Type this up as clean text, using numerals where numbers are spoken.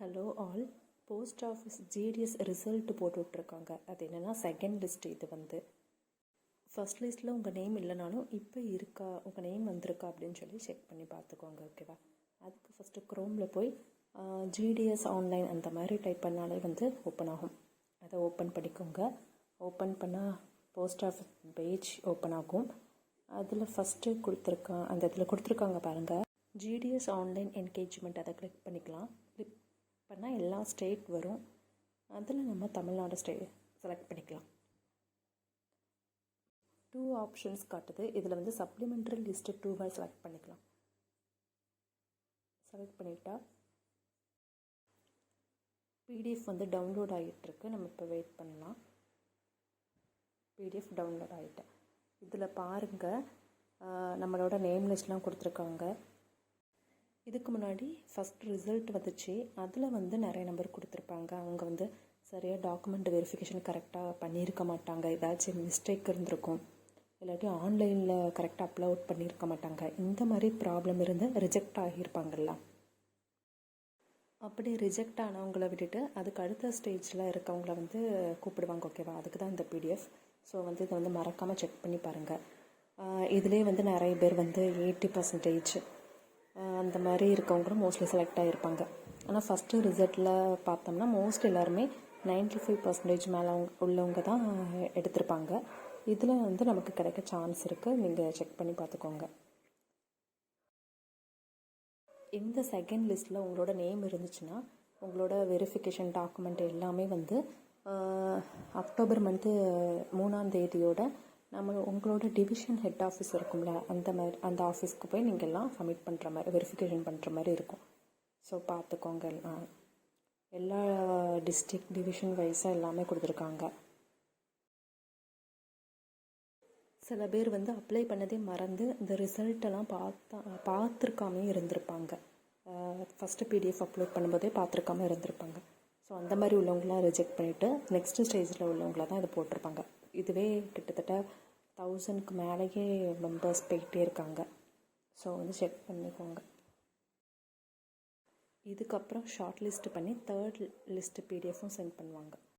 Hello all. Post office GDS result போட்டு விட்ருக்காங்க. அது என்னென்னா செகண்ட் லிஸ்ட். இது வந்து ஃபஸ்ட் லிஸ்ட்டில் உங்கள் நேம் இல்லைனாலும் இப்போ இருக்கா, உங்கள் நேம் வந்திருக்கா அப்படின்னு சொல்லி செக் பண்ணி பார்த்துக்கோங்க. ஓகேவா? அதுக்கு ஃபஸ்ட்டு க்ரோமில் போய் ஜிடிஎஸ் ஆன்லைன் அந்த மாதிரி டைப் பண்ணாலே வந்து ஓப்பன் ஆகும். அதை ஓப்பன் பண்ணிக்கோங்க. ஓப்பன் பண்ணால் போஸ்ட் ஆஃபீஸ் பேஜ் ஓப்பன் ஆகும். அதில் ஃபஸ்ட்டு அந்த இதில் கொடுத்துருக்காங்க பாருங்கள், ஜிடிஎஸ் ஆன்லைன் என்கேஜ்மெண்ட். அதை கிளிக் பண்ணிக்கலாம். கிளிக் பண்ணால் எல்லா ஸ்டேட் வரும். அதில் நம்ம தமிழ்நாடு செலக்ட் பண்ணிக்கலாம். 2 ஆப்ஷன்ஸ் காட்டுது. இதில் வந்து சப்ளிமெண்ட்ரி லிஸ்ட்டு 2 செலக்ட் பண்ணிக்கலாம். செலக்ட் பண்ணிட்டா பிடிஎஃப் வந்து டவுன்லோட் ஆகிட்டுருக்கு. நம்ம இப்போ வெயிட் பண்ணலாம். பிடிஎஃப் டவுன்லோட் ஆகிட்டேன். இதில் பாருங்கள், நம்மளோட நேம் லிஸ்ட்லாம் கொடுத்துருக்காங்க. இதுக்கு முன்னாடி ஃபஸ்ட் ரிசல்ட் வந்துச்சு. அதில் வந்து நிறைய நம்பர் கொடுத்துருப்பாங்க. அவங்க வந்து சரியாக டாக்குமெண்ட் வெரிஃபிகேஷன் கரெக்டாக பண்ணியிருக்க மாட்டாங்க. ஏதாச்சும் மிஸ்டேக் இருந்திருக்கும், இல்லாட்டி ஆன்லைனில் கரெக்டாக அப்லோட் பண்ணியிருக்க மாட்டாங்க. இந்த மாதிரி ப்ராப்ளம் இருந்து ரிஜெக்ட் ஆகியிருப்பாங்கள்ல. அப்படி ரிஜெக்ட் ஆனவங்கள விட்டுட்டு அதுக்கு அடுத்த ஸ்டேஜில் இருக்கவங்கள வந்து கூப்பிடுவாங்க. ஓகேவா? அதுக்கு தான் இந்த பிடிஎஃப். ஸோ வந்து இதை வந்து மறக்காமல் செக் பண்ணி பாருங்கள். இதிலே வந்து நிறைய பேர் வந்து 80% அந்த மாதிரி இருக்கவங்களும் மோஸ்ட்லி செலக்ட் ஆகியிருப்பாங்க. ஆனால் ஃபஸ்ட்டு ரிசல்ட்டில் பார்த்தோம்னா மோஸ்ட் எல்லாருமே 95% மேலே உள்ளவங்க தான் எடுத்திருப்பாங்க. இதில் வந்து நமக்கு கிடைக்க சான்ஸ் இருக்குது. நீங்கள் செக் பண்ணி பார்த்துக்கோங்க. இந்த செகண்ட் லிஸ்ட்டில் உங்களோட நேம் இருந்துச்சுன்னா உங்களோட வெரிஃபிகேஷன் டாக்குமெண்ட் எல்லாமே வந்து அக்டோபர் மந்த்து 3ஆம் தேதியோட உங்களோட டிவிஷன் ஹெட் ஆஃபீஸ் இருக்கும்ல, அந்த ஆஃபீஸ்க்கு போய் நீங்கள் எல்லாம் சப்மிட் பண்ணுற மாதிரி, வெரிஃபிகேஷன் பண்ணுற மாதிரி இருக்கும். ஸோ பார்த்துக்கோங்க. எல்லா டிஸ்ட்ரிக்ட் டிவிஷன் வைஸாக எல்லாமே கொடுத்துருக்காங்க. சில பேர் வந்து அப்ளை பண்ணதே மறந்து இந்த ரிசல்ட்டெல்லாம் பார்த்துருக்காமே இருந்திருப்பாங்க. ஃபஸ்ட்டு பிடிஎஃப் அப்லோட் பண்ணும்போதே பார்த்துருக்காம இருந்திருப்பாங்க. ஸோ அந்த மாதிரி உள்ளவங்களாம் ரிஜெக்ட் பண்ணிவிட்டு நெக்ஸ்ட்டு ஸ்டேஜில் உள்ளவங்கள தான் இதை போட்டிருப்பாங்க. இதுவே கிட்டத்தட்ட 1000க்கு மேலேயே மெம்பர்ஸ் போயிட்டே இருக்காங்க. ஸோ வந்து செக் பண்ணிக்கோங்க. இதுக்கப்புறம் ஷார்ட் லிஸ்ட் பண்ணி 3rd லிஸ்ட்டு பிடிஎஃப்பும் சென்ட் பண்ணுவாங்க.